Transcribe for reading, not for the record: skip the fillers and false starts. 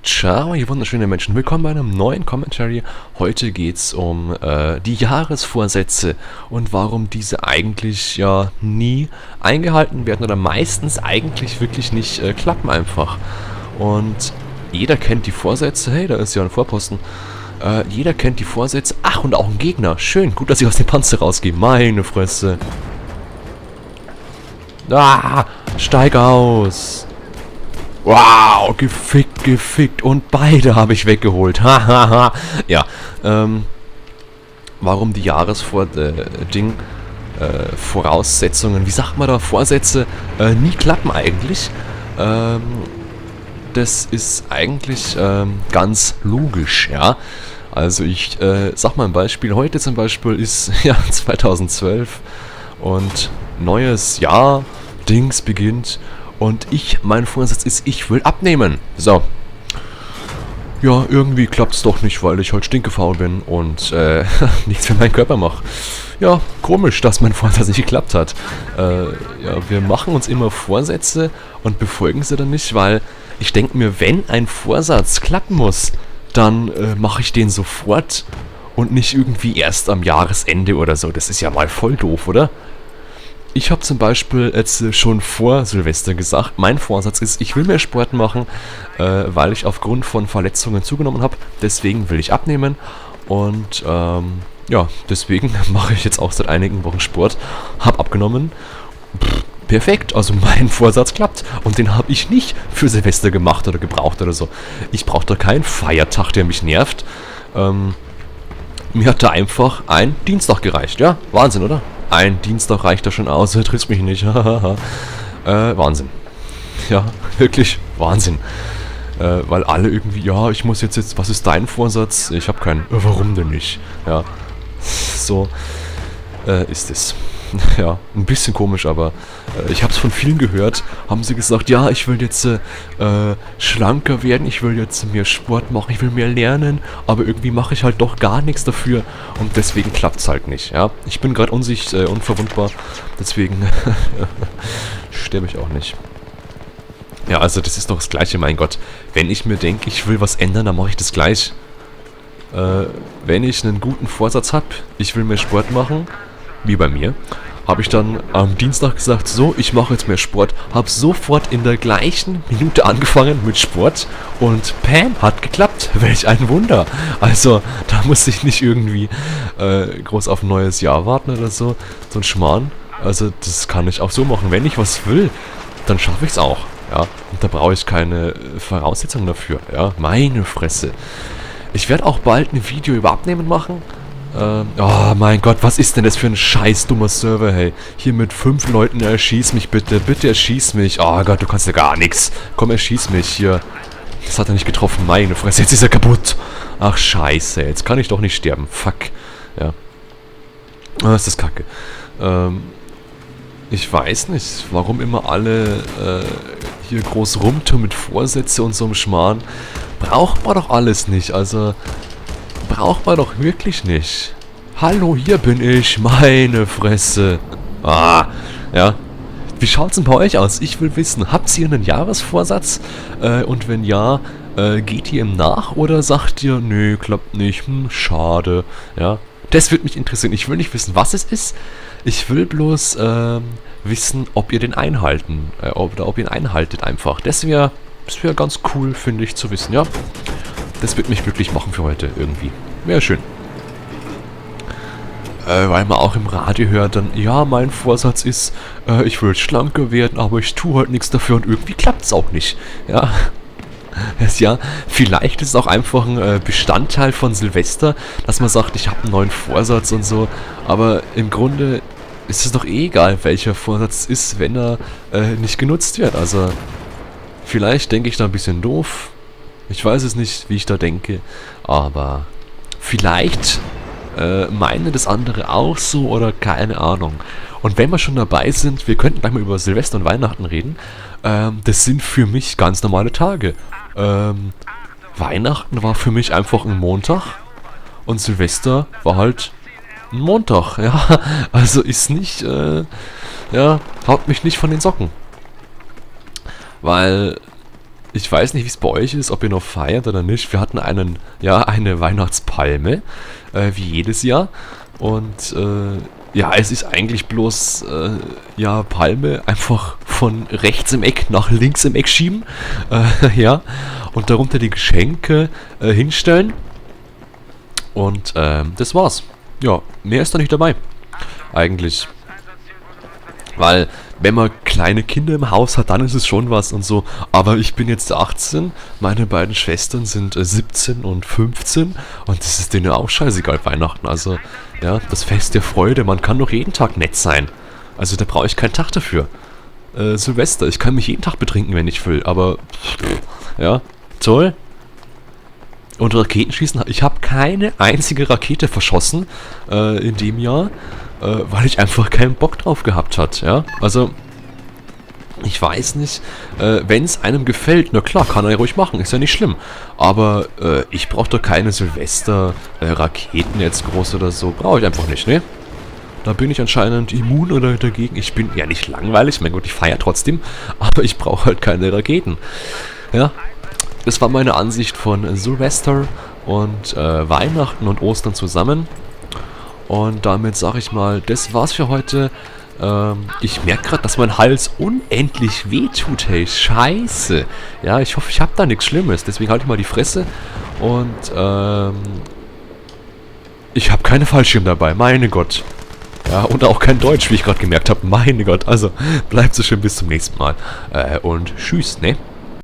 Ciao, ihr wunderschönen Menschen. Willkommen bei einem neuen Commentary. Heute geht's um die Jahresvorsätze und warum diese eigentlich ja nie eingehalten werden oder meistens eigentlich wirklich nicht klappen einfach. Und jeder kennt die Vorsätze. Hey, da ist ja ein Vorposten. Jeder kennt die Vorsätze. Ach, und auch ein Gegner. Schön, gut, dass ich aus dem Panzer rausgehe. Meine Fresse. Ah, steig aus. Wow, gefickt, gefickt. Und beide habe ich weggeholt. Hahaha. Ja, warum die Voraussetzungen, wie sagt man da, Vorsätze, nie klappen eigentlich. Das ist eigentlich ganz logisch, ja. Also ich sag mal ein Beispiel. Heute zum Beispiel ist ja 2012 und neues Jahr, Dings beginnt. Und mein Vorsatz ist, ich will abnehmen. So. Ja, irgendwie klappt es doch nicht, weil ich halt stinkefaul bin und nichts für meinen Körper mache. Ja, komisch, dass mein Vorsatz nicht geklappt hat. Ja, wir machen uns immer Vorsätze und befolgen sie dann nicht, weil ich denke mir, wenn ein Vorsatz klappen muss, dann mache ich den sofort und nicht irgendwie erst am Jahresende oder so. Das ist ja mal voll doof, oder? Ich habe zum Beispiel jetzt schon vor Silvester gesagt, mein Vorsatz ist, ich will mehr Sport machen, weil ich aufgrund von Verletzungen zugenommen habe. Deswegen will ich abnehmen und ja, deswegen mache ich jetzt auch seit einigen Wochen Sport, habe abgenommen. Perfekt, also mein Vorsatz klappt und den habe ich nicht für Silvester gemacht oder gebraucht oder so. Ich brauche da keinen Feiertag, der mich nervt. Mir hat da einfach ein Dienstag gereicht, ja, Wahnsinn, oder? Ein Dienstag reicht da schon aus, trifft mich nicht. Wahnsinn. Ja, wirklich Wahnsinn. Weil alle irgendwie, ja, ich muss jetzt, was ist dein Vorsatz? Ich habe keinen. Warum denn nicht? Ja, so ist es. Ja, ein bisschen komisch, aber ich habe es von vielen gehört, haben sie gesagt, ja, ich will jetzt schlanker werden, ich will jetzt mehr Sport machen, ich will mehr lernen, aber irgendwie mache ich halt doch gar nichts dafür und deswegen klappt es halt nicht, ja. Ich bin gerade unverwundbar, deswegen sterbe ich auch nicht. Ja, also das ist doch das Gleiche, mein Gott. Wenn ich mir denke, ich will was ändern, dann mache ich das gleich. Wenn ich einen guten Vorsatz habe, ich will mehr Sport machen, wie bei mir, habe ich dann am Dienstag gesagt, so, ich mache jetzt mehr Sport, habe sofort in der gleichen Minute angefangen mit Sport und Pam, hat geklappt, welch ein Wunder. Also, da muss ich nicht irgendwie groß auf ein neues Jahr warten oder so, so ein Schmarrn. Also, das kann ich auch so machen, wenn ich was will, dann schaffe ich es auch, ja, und da brauche ich keine Voraussetzungen dafür, ja, meine Fresse. Ich werde auch bald ein Video über Abnehmen machen. Oh mein Gott, was ist denn das für ein scheiß dummer Server, hey. Hier mit 5 Leuten, erschieß mich bitte. Bitte erschieß mich. Oh Gott, du kannst ja gar nichts. Komm, erschieß mich hier. Das hat er nicht getroffen, meine Fresse. Jetzt ist er kaputt. Ach, scheiße. Jetzt kann ich doch nicht sterben. Fuck. Ja. Ah, ist das kacke. Ich weiß nicht, warum immer alle hier groß rumtun mit Vorsätze und so einem Schmarrn. Braucht man doch alles nicht, also... Braucht man doch wirklich nicht. Hallo, hier bin ich. Meine Fresse. Ah, ja. Wie schaut's denn bei euch aus? Ich will wissen, habt ihr einen Jahresvorsatz? Und wenn ja, geht ihr ihm nach oder sagt ihr, nö, klappt nicht, schade. Ja, das würde mich interessieren. Ich will nicht wissen, was es ist. Ich will bloß wissen, ob ihr den einhalten, oder ob ihr ihn einhaltet einfach. Das wär ganz cool, finde ich, zu wissen, ja. Das wird mich glücklich machen für heute, irgendwie. Wäre schön. Weil man auch im Radio hört dann, ja, mein Vorsatz ist, ich will schlanker werden, aber ich tue halt nichts dafür und irgendwie klappt es auch nicht. Ja. Ja, vielleicht ist es auch einfach ein Bestandteil von Silvester, dass man sagt, ich habe einen neuen Vorsatz und so, aber im Grunde ist es doch eh egal, welcher Vorsatz es ist, wenn er nicht genutzt wird. Also, vielleicht denke ich da ein bisschen doof. Ich weiß es nicht, wie ich da denke, aber vielleicht meinen das andere auch so oder keine Ahnung. Und wenn wir schon dabei sind, wir könnten gleich mal über Silvester und Weihnachten reden. Das sind für mich ganz normale Tage. Weihnachten war für mich einfach ein Montag und Silvester war halt ein Montag. Ja, also ist nicht, ja, haut mich nicht von den Socken. Weil ich weiß nicht, wie es bei euch ist, ob ihr noch feiert oder nicht. Wir hatten eine Weihnachtspalme, wie jedes Jahr. Und ja, es ist eigentlich bloß, ja, Palme einfach von rechts im Eck nach links im Eck schieben. Ja, und darunter die Geschenke hinstellen. Und das war's. Ja, mehr ist da nicht dabei. Eigentlich. Weil, wenn man kleine Kinder im Haus hat, dann ist es schon was und so. Aber ich bin jetzt 18, meine beiden Schwestern sind 17 und 15 und das ist denen auch scheißegal Weihnachten. Also, ja, das Fest der Freude, man kann doch jeden Tag nett sein. Also, da brauche ich keinen Tag dafür. Silvester, ich kann mich jeden Tag betrinken, wenn ich will, aber, ja, toll. Und Raketenschießen, ich habe keine einzige Rakete verschossen in dem Jahr, weil ich einfach keinen Bock drauf gehabt hat, ja. Also, ich weiß nicht, wenn es einem gefällt, na klar, kann er ja ruhig machen, ist ja nicht schlimm. Aber ich brauche doch keine Silvester-Raketen jetzt groß oder so, brauche ich einfach nicht, ne? Da bin ich anscheinend immun oder dagegen. Ich bin ja nicht langweilig, mein Gott, ich feiere trotzdem, aber ich brauche halt keine Raketen. Ja, das war meine Ansicht von Silvester und Weihnachten und Ostern zusammen. Und damit sage ich mal, das war's für heute. Ich merke gerade, dass mein Hals unendlich wehtut, hey, scheiße. Ja, ich hoffe, ich habe da nichts Schlimmes, deswegen halte ich mal die Fresse. Und ich habe keine Fallschirm dabei, meine Gott. Ja, und auch kein Deutsch, wie ich gerade gemerkt habe, meine Gott. Also, bleibt so schön bis zum nächsten Mal. Und tschüss, ne?